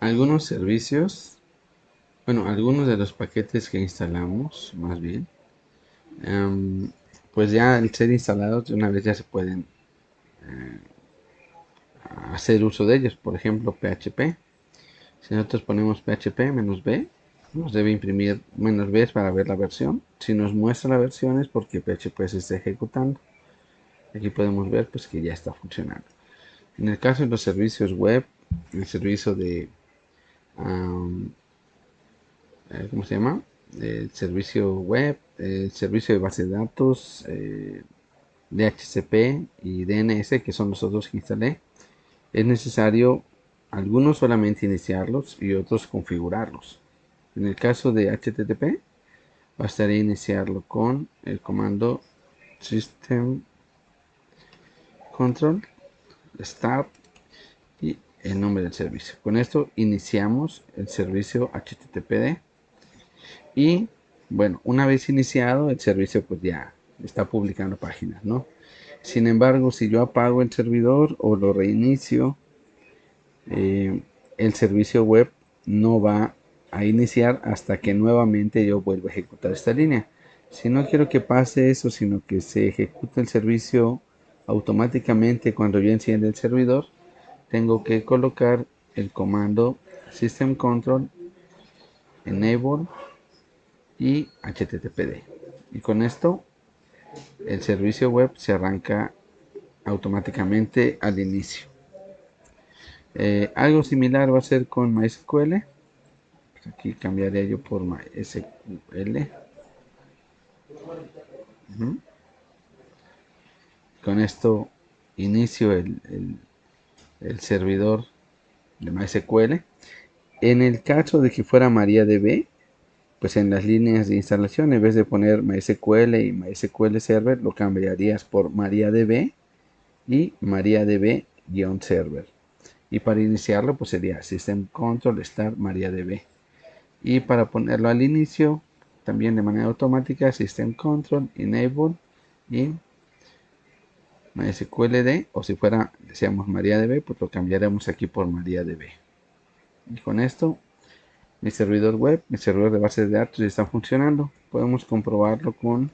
algunos servicios, bueno, algunos de los paquetes que instalamos, más bien, em, pues ya al ser instalados de una vez ya se pueden hacer uso de ellos. Por ejemplo, PHP. Si nosotros ponemos PHP-B, nos debe imprimir "-b" para ver la versión. Si nos muestra la versión es porque PHP se está ejecutando. Aquí podemos ver pues que ya está funcionando. En el caso de los servicios web, el servicio de, um, ¿cómo se llama? El servicio web, el servicio de base de datos, DHCP y DNS, que son los otros que instalé, es necesario algunos solamente iniciarlos y otros configurarlos. En el caso de HTTP, bastaría iniciarlo con el comando system control start y el nombre del servicio. Con esto iniciamos el servicio HTTPD y bueno, una vez iniciado el servicio pues ya está publicando páginas, ¿no? Sin embargo, si yo apago el servidor o lo reinicio, eh, el servicio web no va a iniciar hasta que nuevamente yo vuelva a ejecutar esta línea. Si no quiero que pase eso, sino que se ejecute el servicio automáticamente cuando yo encienda el servidor, tengo que colocar el comando system control enable y httpd, y con esto el servicio web se arranca automáticamente al inicio. Algo similar va a ser con MySQL. Aquí cambiaría yo por MySQL. Ujú. Con esto inicio el servidor de MySQL. En el caso de que fuera MariaDB, pues en las líneas de instalación, en vez de poner MySQL y MySQL Server, lo cambiarías por MariaDB y MariaDB-Server. Y para iniciarlo, pues sería System Control Start MariaDB. Y para ponerlo al inicio, también de manera automática, System Control Enable y MySQLD, o si fuera, decíamos MariaDB, pues lo cambiaremos aquí por MariaDB. Y con esto, mi servidor web, mi servidor de base de datos ya está funcionando. Podemos comprobarlo con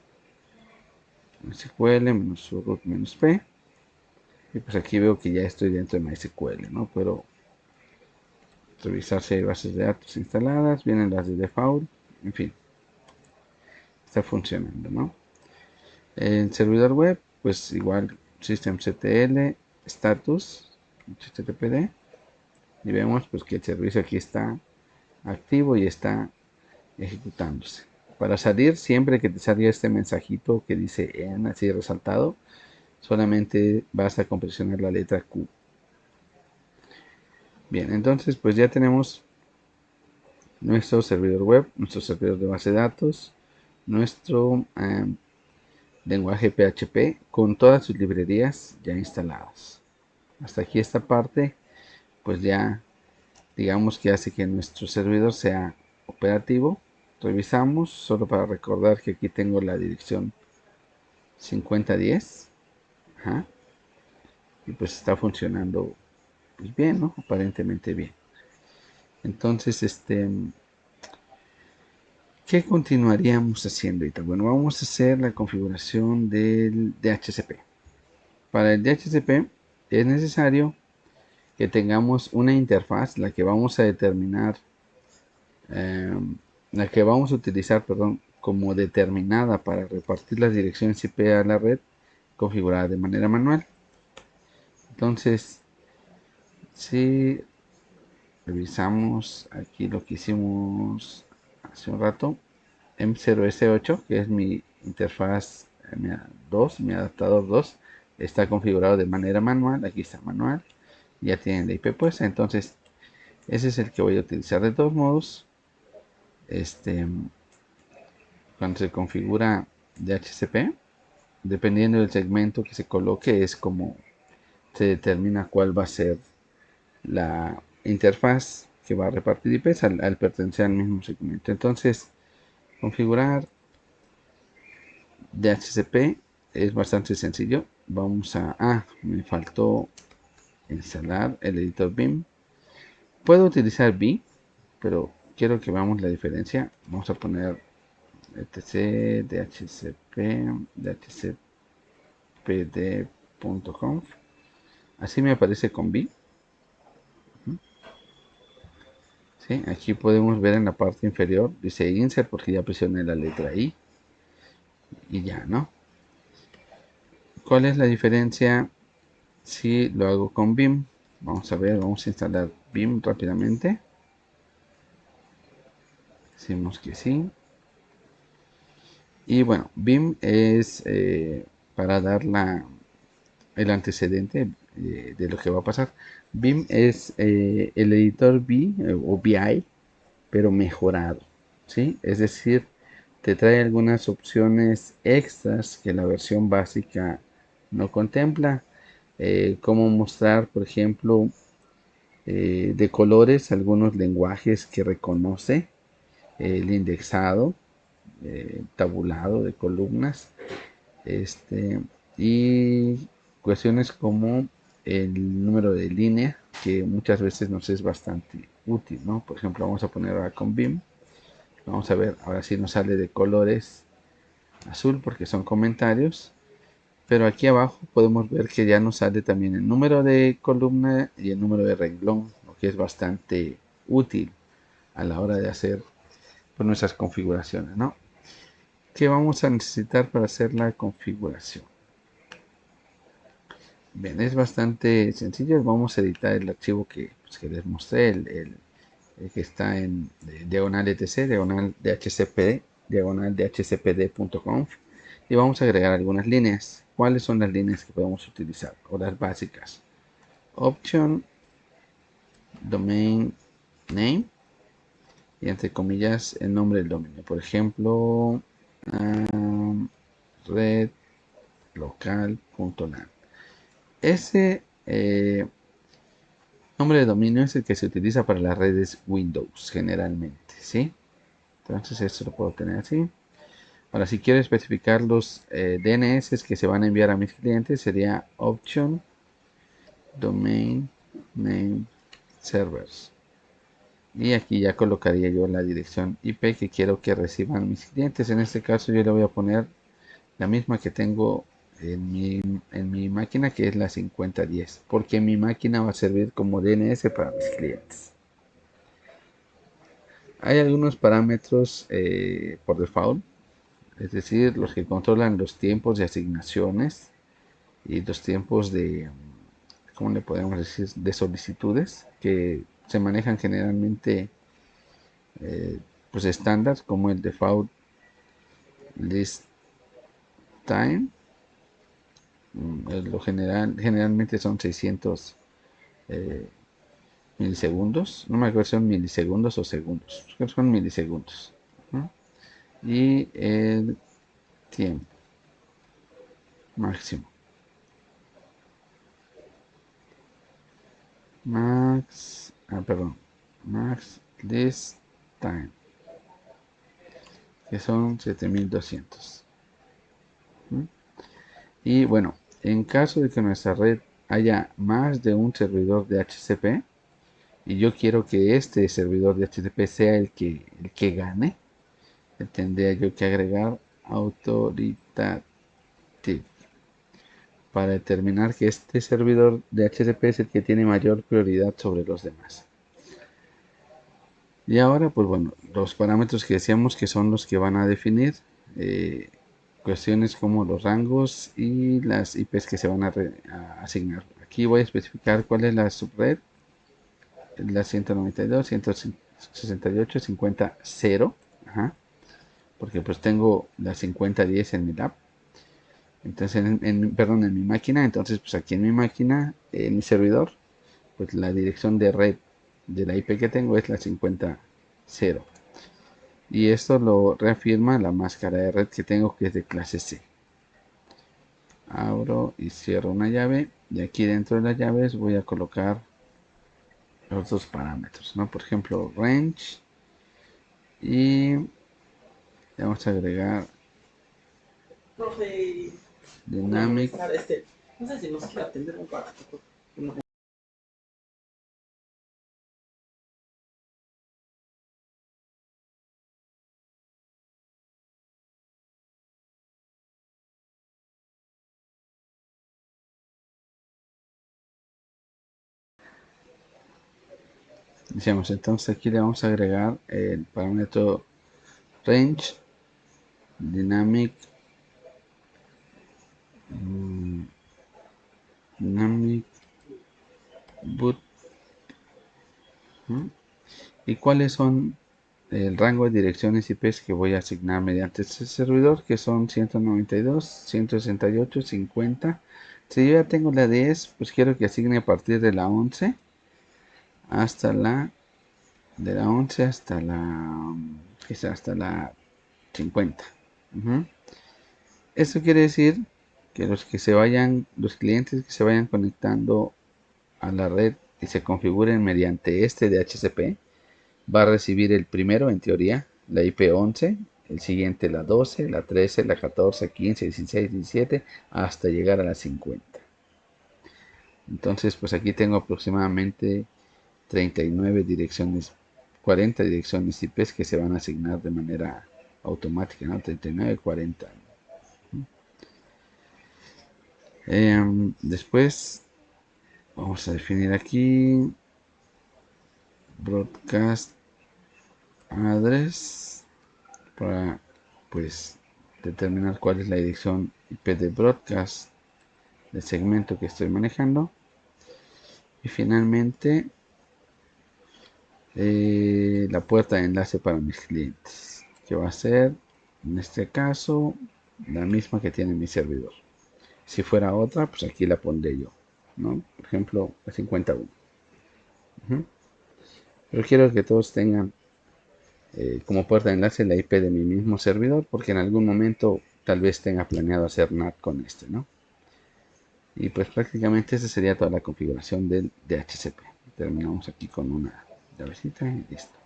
MySQL-root-p. Y pues aquí veo que ya estoy dentro de MySQL, ¿no? Pero revisar si hay bases de datos instaladas, vienen las de default, en fin, está funcionando, ¿no? El servidor web, pues igual systemctl status httpd, y vemos pues que el servicio aquí está activo y está ejecutándose. Para salir, siempre que te salga este mensajito que dice en así resaltado, solamente basta con presionar la letra Q. Bien, entonces pues ya tenemos nuestro servidor web, nuestro servidor de base de datos, nuestro lenguaje PHP con todas sus librerías ya instaladas. Hasta aquí esta parte, pues ya digamos que hace que nuestro servidor sea operativo. Revisamos, solo para recordar que aquí tengo la dirección 5010. Ajá, y pues está funcionando pues bien, ¿no? Aparentemente bien. Entonces, ¿qué continuaríamos haciendo ahorita? Bueno, vamos a hacer la configuración del DHCP. Para el DHCP es necesario que tengamos una interfaz, la que vamos a determinar, eh, la que vamos a utilizar, perdón, como determinada para repartir las direcciones IP a la red, configurada de manera manual. Entonces, si revisamos aquí lo que hicimos hace un rato, M0S8, que es mi interfaz mi adaptador 2, está configurado de manera manual. Aquí está manual, ya tienen la IP puesta, entonces ese es el que voy a utilizar. De todos modos, cuando se configura DHCP, dependiendo del segmento que se coloque, es como se determina cuál va a ser la interfaz que va a repartir IPs al pertenecer al mismo segmento. Entonces, configurar DHCP es bastante sencillo. Vamos a... me faltó instalar el editor BIM. Puedo utilizar B, pero quiero que veamos la diferencia. Vamos a poner etc dhcp dhcpd.conf. Así me aparece con B. ¿Sí? Aquí podemos ver en la parte inferior, dice insert porque ya presioné la letra I y ya, ¿no? ¿Cuál es la diferencia si lo hago con Vim? Vamos a ver, vamos a instalar Vim rápidamente. Decimos que sí. Y bueno, Vim es para dar el antecedente de lo que va a pasar. Vim es el editor V o VI, pero mejorado, ¿sí? Es decir, te trae algunas opciones extras que la versión básica no contempla. Cómo mostrar, por ejemplo, de colores algunos lenguajes que reconoce, el indexado, tabulado de columnas, este, y cuestiones como el número de línea, que muchas veces nos es bastante útil, ¿no? Por ejemplo, vamos a poner ahora con BIM. Vamos a ver, ahora sí nos sale de colores azul porque son comentarios. Pero aquí abajo podemos ver que ya nos sale también el número de columna y el número de renglón, lo que es bastante útil a la hora de hacer pues, nuestras configuraciones, ¿no? ¿Qué vamos a necesitar para hacer la configuración? Bien, es bastante sencillo. Vamos a editar el archivo pues, que les mostré, el que está en diagonal etc, diagonal dhcpd, diagonal dhcpd.conf, y vamos a agregar algunas líneas. ¿Cuáles son las líneas que podemos utilizar? O las básicas. Option, domain name, y entre comillas el nombre del dominio. Por ejemplo, redlocal.lan. Ese nombre de dominio es el que se utiliza para las redes Windows generalmente, ¿sí? Entonces esto lo puedo tener así. Ahora, si quiero especificar los DNS que se van a enviar a mis clientes, sería option domain name servers. Y aquí ya colocaría yo la dirección IP que quiero que reciban mis clientes. En este caso yo le voy a poner la misma que tengo en mi máquina, que es la 5010, porque mi máquina va a servir como DNS para mis clientes. Hay algunos parámetros por default, es decir, los que controlan los tiempos de asignaciones y los tiempos de, ¿cómo le podemos decir?, de solicitudes que se manejan generalmente pues estándar, como el default list time. Lo generalmente son 600 milisegundos. No me acuerdo si son milisegundos o segundos. Creo que son milisegundos. ¿No? Y el tiempo máximo. Perdón. Max list time. Que son 7200. Y bueno, en caso de que en nuestra red haya más de un servidor de HCP y yo quiero que este servidor de HCP sea el que gane, tendría yo que agregar authoritative para determinar que este servidor de HCP es el que tiene mayor prioridad sobre los demás. Y ahora, pues bueno, los parámetros que decíamos que son los que van a definir cuestiones como los rangos y las IPs que se van a asignar. Aquí voy a especificar cuál es la subred, la 192, 168, 50, 0, ajá, porque pues tengo la 5010 en mi lab. Entonces, perdón, en mi máquina, entonces pues aquí en mi máquina, en mi servidor, pues la dirección de red de la IP que tengo es la 50, 0. Y esto lo reafirma la máscara de red que tengo, que es de clase C. Abro y cierro una llave, y aquí dentro de las llaves voy a colocar los dos parámetros, ¿no? Por ejemplo, range, y vamos a agregar Profe, dynamic. no sé si nos quiere atender un rato. Decíamos, entonces aquí le vamos a agregar el parámetro range dynamic mm, dynamic boot. ¿No? ¿Y cuáles son el rango de direcciones IPs que voy a asignar mediante este servidor? Que son 192, 168, 50. Si yo ya tengo la 10, pues quiero que asigne a partir de la 11 hasta la de la 11 hasta la quizá hasta la 50. Ujú. Esto quiere decir que los clientes que se vayan conectando a la red y se configuren mediante este DHCP, va a recibir el primero, en teoría, la IP 11, el siguiente la 12, la 13, la 14, 15, 16, 17, hasta llegar a la 50. Entonces, pues aquí tengo aproximadamente 39 direcciones, 40 direcciones IPs que se van a asignar de manera automática, ¿no? 39, 40. Después vamos a definir aquí broadcast address para pues determinar cuál es la dirección IP de broadcast del segmento que estoy manejando. Y finalmente la puerta de enlace para mis clientes, que va a ser en este caso la misma que tiene mi servidor. Si fuera otra, pues aquí la pondré yo, ¿no? Por ejemplo, la 51. Ujú. Pero quiero que todos tengan como puerta de enlace la IP de mi mismo servidor, porque en algún momento tal vez tenga planeado hacer NAT con este, ¿no? Y pues prácticamente esa sería toda la configuración del DHCP. Terminamos aquí con una llavecita y listo.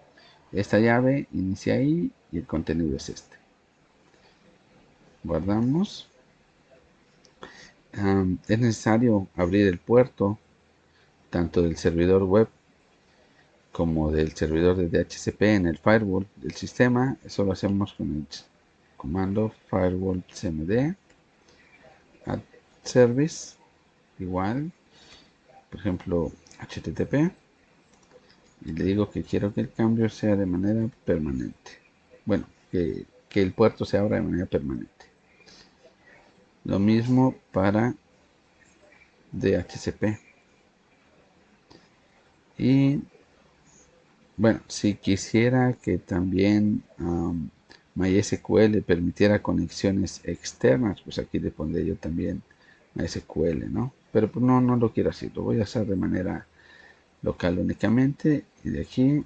Esta llave inicia ahí y el contenido es este. Guardamos. Es necesario abrir el puerto tanto del servidor web como del servidor de DHCP en el firewall del sistema. Eso lo hacemos con el comando firewall cmd add service igual, por ejemplo, http, y le digo que quiero que el cambio sea de manera permanente. Bueno, que el puerto se abra de manera permanente. Lo mismo para DHCP. Y bueno, si quisiera que también MySQL permitiera conexiones externas, pues aquí le pondré yo también MySQL, ¿no? Pero pues no lo quiero así, lo voy a hacer de manera local únicamente. Y de aquí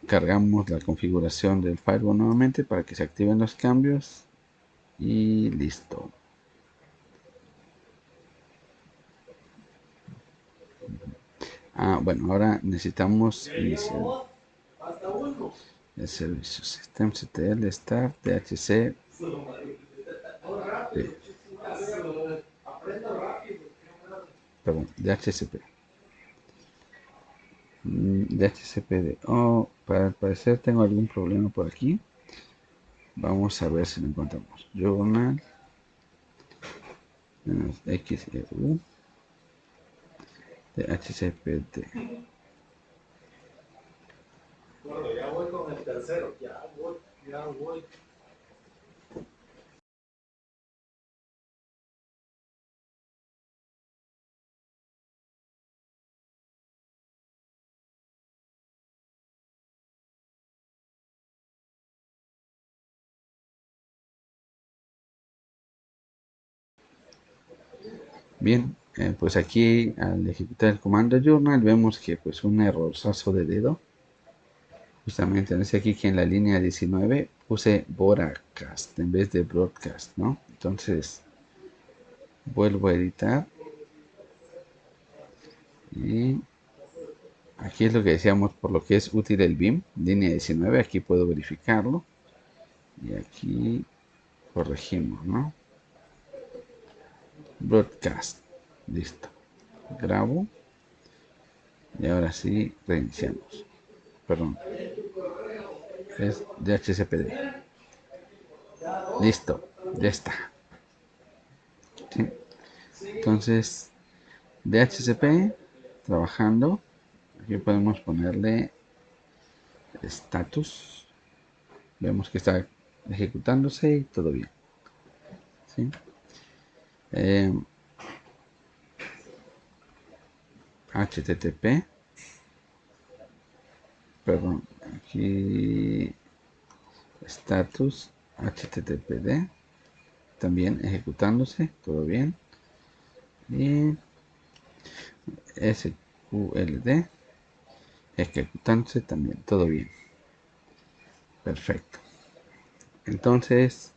cargamos la configuración del firewall nuevamente para que se activen los cambios y listo. Bueno, ahora necesitamos iniciar el servicio systemctl start dhc perdón, DHCP. DHCPD. Oh, para parecer tengo algún problema por aquí. Vamos a ver si lo encontramos. Journal XEU DHCPD. Bueno, ya voy con el tercero, ya voy. Bien, pues aquí al ejecutar el comando journal vemos que pues un errorzazo de dedo. Justamente dice aquí que en la línea 19 puse broadcast en vez de broadcast, ¿no? Entonces vuelvo a editar y aquí es lo que decíamos por lo que es útil el BIM, línea 19, aquí puedo verificarlo y aquí corregimos, ¿no? Broadcast, listo. Grabo y ahora sí reiniciamos. Perdón, es DHCPD. Listo, ya está. ¿Sí? Entonces, DHCP trabajando Aquí podemos ponerle status. Vemos que está ejecutándose y todo bien. ¿Sí? HTTP, perdón, aquí status HTTPD, también ejecutándose, todo bien. Y SQLD, ejecutándose también, todo bien. Perfecto. Entonces,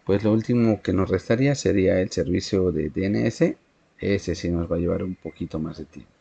pues lo último que nos restaría sería el servicio de DNS. Ese sí nos va a llevar un poquito más de tiempo.